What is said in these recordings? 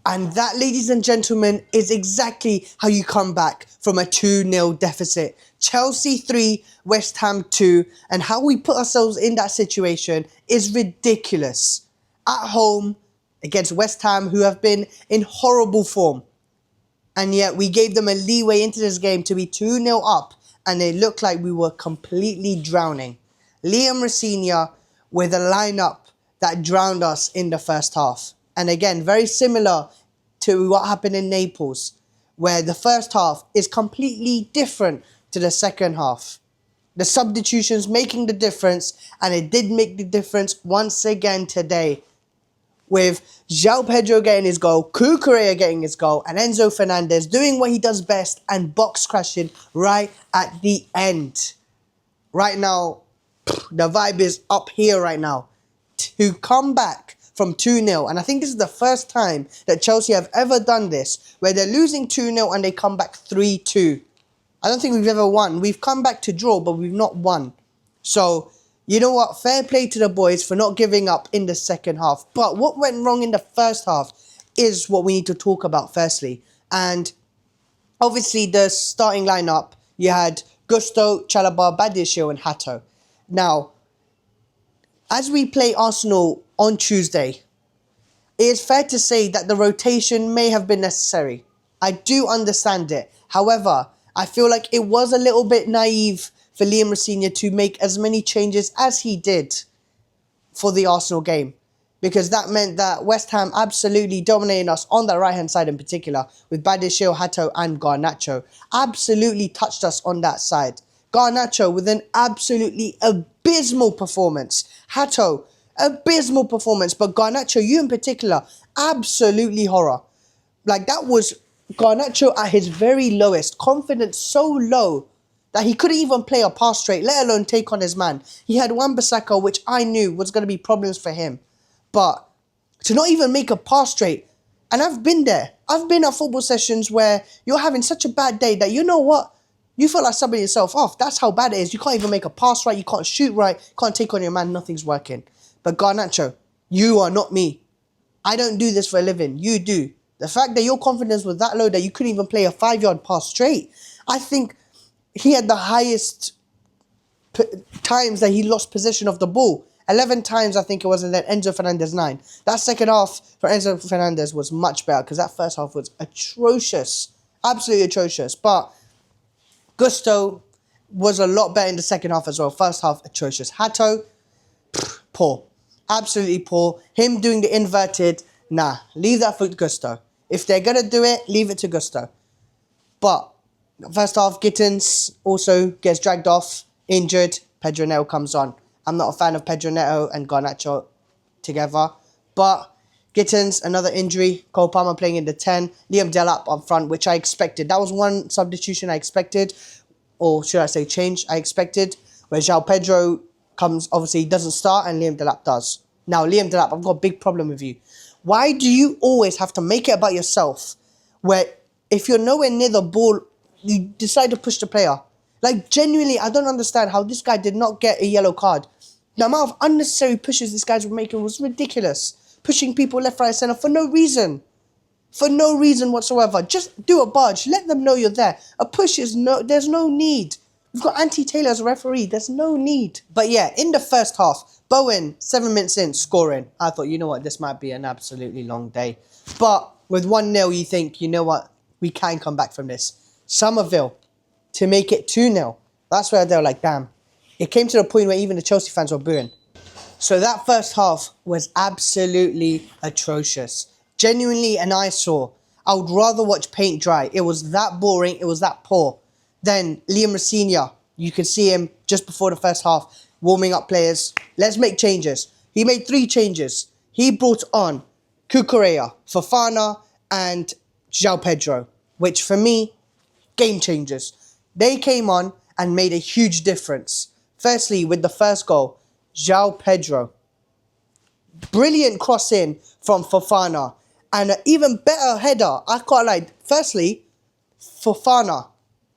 And that, ladies and gentlemen, is exactly how you come back from a 2-0 deficit. Chelsea 3, West Ham 2, and how we put ourselves in that situation is ridiculous. At home against West Ham, who have been in horrible form. And yet we gave them a leeway into this game to be 2-0 up, and it looked like we were completely drowning. Liam Rosenior with a lineup that drowned us in the first half. And again, very similar to what happened in Naples, where the first half is completely different to the second half. The substitutions making the difference, and it did make the difference once again today, with João Pedro getting his goal, Cucurella getting his goal, and Enzo Fernandez doing what he does best and box crashing right at the end. Right now, the vibe is up here right now. To come back from 2-0, and I think this is the first time that Chelsea have ever done this, where they're losing 2-0 and they come back 3-2. I don't think we've ever won. We've come back to draw, but we've not won. So, you know what? Fair play to the boys for not giving up in the second half. But what went wrong in the first half is what we need to talk about firstly. And obviously the starting lineup, you had Gusto, Chalobah, Badiashile and Hato. Now, as we play Arsenal on Tuesday, it is fair to say that the rotation may have been necessary. I do understand it. However, I feel like it was a little bit naive for Liam Rosenior to make as many changes as he did for the Arsenal game, because that meant that West Ham absolutely dominating us on the right-hand side in particular, with Badiashile, Hato and Garnacho. Absolutely touched us on that side. Garnacho with an absolutely abysmal performance. Hato, abysmal performance. But Garnacho, you in particular, absolutely horror. Like, that was Garnacho at his very lowest. Confidence so low that he couldn't even play a pass straight, let alone take on his man. He had Wan-Bissaka, which I knew was going to be problems for him. But to not even make a pass straight, and I've been there. I've been at football sessions where you're having such a bad day that, you know what, you feel like subbing yourself off. That's how bad it is. You can't even make a pass right. You can't shoot right. You can't take on your man. Nothing's working. But Garnacho, you are not me. I don't do this for a living. You do. The fact that your confidence was that low that you couldn't even play a 5-yard pass straight, I think he had the highest times that he lost possession of the ball. 11 times, I think it was, and then Enzo Fernandez 9. That second half for Enzo Fernandez was much better, because that first half was atrocious. Absolutely atrocious. But Gusto was a lot better in the second half as well. First half, atrocious. Hato, poor. Absolutely poor. Him doing the inverted, nah. Leave that for Gusto. If they're going to do it, leave it to Gusto. But first half, Gittins also gets dragged off, injured. Pedro Neto comes on. I'm not a fan of Pedro Neto and Garnacho together. But Gittins, another injury. Cole Palmer playing in the 10. Liam Delap up front, which I expected. That was one substitution I expected. Or should I say change I expected. Where João Pedro comes, obviously he doesn't start, and Liam Delap does. Now, Liam Delap, I've got a big problem with you. Why do you always have to make it about yourself? Where if you're nowhere near the ball, you decide to push the player. Like, genuinely, I don't understand how this guy did not get a yellow card. The amount of unnecessary pushes this guys were making was ridiculous. Pushing people left, right, centre for no reason. For no reason whatsoever. Just do a budge. Let them know you're there. A push is there's no need. We've got Andy Taylor as a referee. There's no need. But yeah, in the first half, Bowen, 7 minutes in, scoring. I thought, you know what, this might be an absolutely long day. But with 1-0, you think, you know what, we can come back from this. Somerville, to make it 2-0. That's where they were like, damn. It came to the point where even the Chelsea fans were booing. So that first half was absolutely atrocious. Genuinely an eyesore. I would rather watch paint dry. It was that boring. It was that poor. Then Liam Rosenior, you could see him just before the first half, warming up players. Let's make changes. He made 3 changes. He brought on Cucurella, Fofana and João Pedro, which for me, game changers. They came on and made a huge difference. Firstly, with the first goal, João Pedro. Brilliant cross in from Fofana. And an even better header. I can't lie. Firstly, Fofana.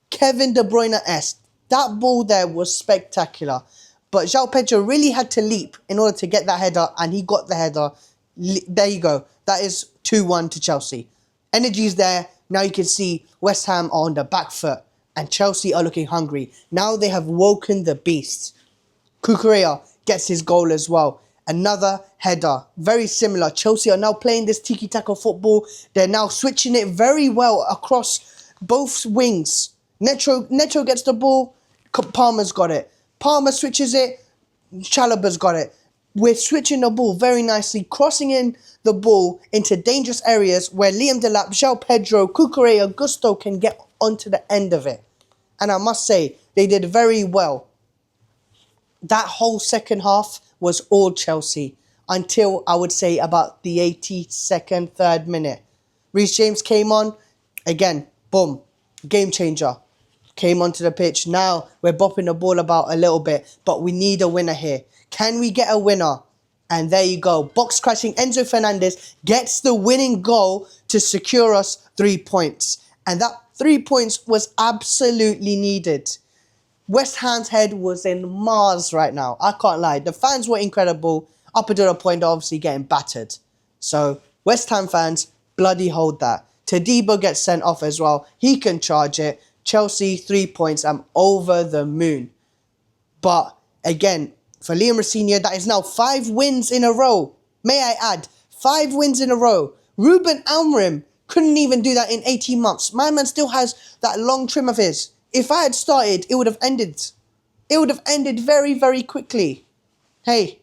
Kevin De Bruyne-esque. That ball there was spectacular. But João Pedro really had to leap in order to get that header. And he got the header. There you go. That is 2-1 to Chelsea. Energy's there. Now you can see West Ham are on the back foot and Chelsea are looking hungry. Now they have woken the beast. Cucurella gets his goal as well. Another header. Very similar. Chelsea are now playing this tiki-taka football. They're now switching it very well across both wings. Neto gets the ball. Palmer's got it. Palmer switches it. Chalaba's got it. We're switching the ball very nicely, crossing in the ball into dangerous areas where Liam Delap, João Pedro, Cucurella, Gusto can get onto the end of it. And I must say, they did very well. That whole second half was all Chelsea until I would say about the 82nd, 3rd minute. Reece James came on. Again, boom, game changer. Came onto the pitch. Now we're bopping the ball about a little bit, but we need a winner here. Can we get a winner? And there you go. Box crashing Enzo Fernandez gets the winning goal to secure us 3 points. And that 3 points was absolutely needed. West Ham's head was in Mars right now. I can't lie. The fans were incredible up until the point of obviously getting battered. So West Ham fans, bloody hold that. Todibo gets sent off as well. He can charge it. Chelsea, 3 points. I'm over the moon. But again, for Liam Rosenior, that is now 5 wins in a row. May I add, 5 wins in a row. Ruben Amorim couldn't even do that in 18 months. My man still has that long trim of his. If I had started, it would have ended. It would have ended very, very quickly. Hey,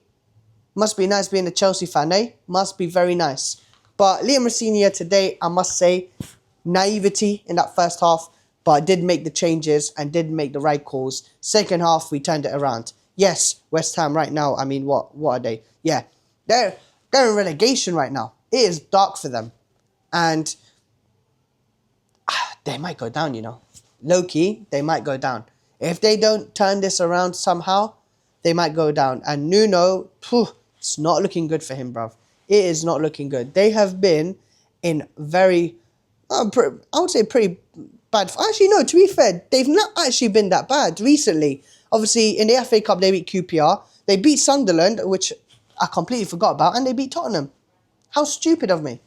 must be nice being a Chelsea fan, eh? Must be very nice. But Liam Rosenior today, I must say, naivety in that first half, but did make the changes and did make the right calls. Second half, we turned it around. Yes, West Ham right now, I mean, what are they? Yeah, they're in relegation right now. It is dark for them. And they might go down, you know. Low-key, they might go down. If they don't turn this around somehow, they might go down. And Nuno, it's not looking good for him, bruv. It is not looking good. They have been in very, I would say pretty bad. Actually, no, to be fair, they've not actually been that bad recently. Obviously, in the FA Cup, they beat QPR. They beat Sunderland, which I completely forgot about. And they beat Tottenham. How stupid of me.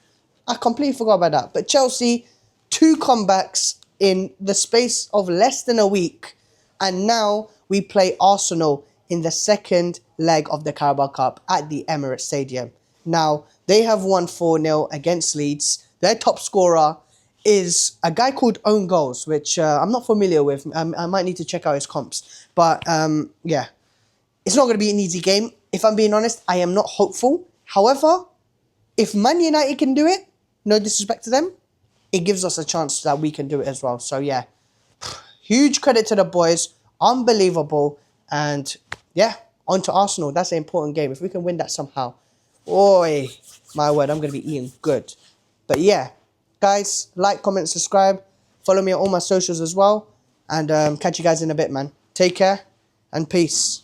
I completely forgot about that. But Chelsea, 2 comebacks in the space of less than a week. And now we play Arsenal in the second leg of the Carabao Cup at the Emirates Stadium. Now, they have won 4-0 against Leeds. Their top scorer is a guy called Own Goals, which I'm not familiar with. I might need to check out his comps. But, yeah, it's not going to be an easy game. If I'm being honest, I am not hopeful. However, if Man United can do it, no disrespect to them, it gives us a chance that we can do it as well. So, yeah, huge credit to the boys. Unbelievable. And, yeah, on to Arsenal. That's an important game. If we can win that somehow, oi, my word, I'm going to be eating good. But, yeah, guys, like, comment, subscribe. Follow me on all my socials as well. And catch you guys in a bit, man. Take care and peace.